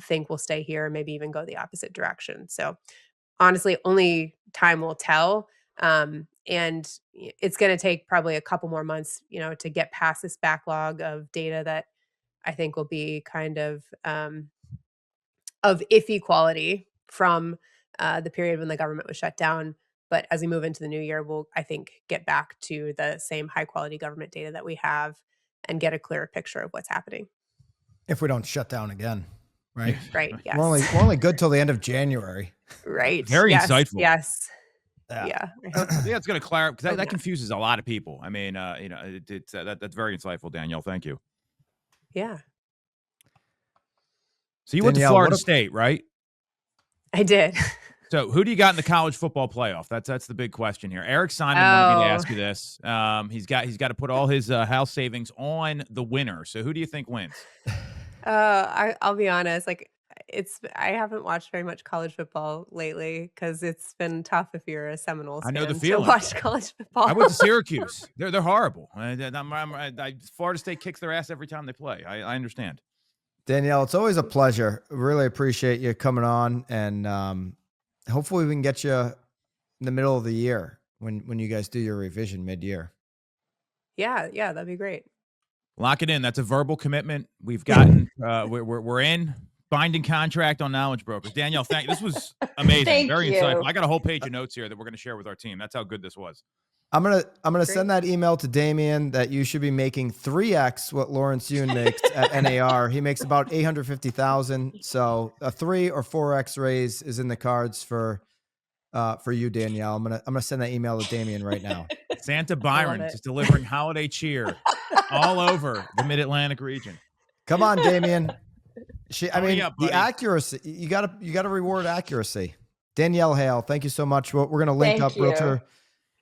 think we'll stay here and maybe even go the opposite direction. So honestly, only time will tell. And it's going to take probably a couple more months, to get past this backlog of data that I think will be kind of iffy quality from the period when the government was shut down. But as we move into the new year, we'll, I think, get back to the same high quality government data that we have and get a clearer picture of what's happening. If we don't shut down again, right? Right. Yes. We're only good till the end of January. Right. Very yes, insightful. Yes. Yeah. Yeah. I think that's going to clarify, because that Yeah. confuses a lot of people. I mean, that's very insightful, Danielle. Thank you. Yeah. So you went to Danielle, Florida State, right? I did. So who do you got in the college football playoff? That's the big question here. Eric Simon wanted me to ask you this. He's got to put all his house savings on the winner. So who do you think wins? I'll be honest. I haven't watched very much college football lately because it's been tough if you're a Seminoles I know the fan to feeling. watch college football. I went to Syracuse. They're horrible. Florida State kicks their ass every time they play. I understand. Danielle, it's always a pleasure. Really appreciate you coming on, and hopefully we can get you in the middle of the year when you guys do your revision mid-year. Yeah, that'd be great. Lock it in. That's a verbal commitment. We've gotten we're in binding contract on Knowledge Brokers. Danielle, thank you. This was amazing. Thank Very you. insightful. I got a whole page of notes here that we're going to share with our team. That's how good this was. I'm gonna Great. send that email to Damien that you should be making 3x what Lawrence Yun makes at NAR. He makes about $850,000. So a 3 or 4x raise is in the cards for you, Danielle. I'm gonna send that email to Damien right now. Santa Byron it. just delivering holiday cheer all over the Mid-Atlantic region. Come on, Damien. The buddy. accuracy, you gotta reward accuracy. Danielle Hale, thank you so much. We're gonna link Thank up you.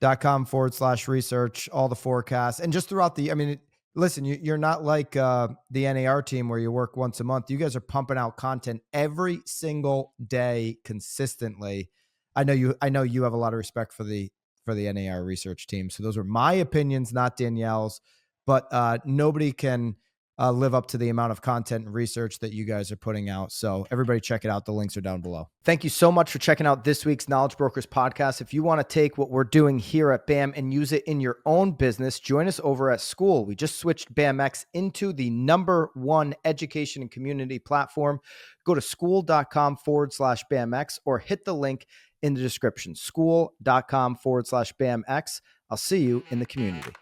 realtor.com/research, all the forecasts, and just throughout the, listen, you're not like the NAR team where you work once a month. You guys are pumping out content every single day consistently. I know you have a lot of respect for the NAR research team. So those are my opinions, not Danielle's, but nobody can live up to the amount of content and research that you guys are putting out. So everybody check it out. The links are down below. Thank you so much for checking out this week's Knowledge Brokers podcast. If you want to take what we're doing here at BAM and use it in your own business, join us over at School. We just switched BAMX into the #1 education and community platform. Go to school.com/BAMX or hit the link in the description, school.com/BAMX. I'll see you in the community.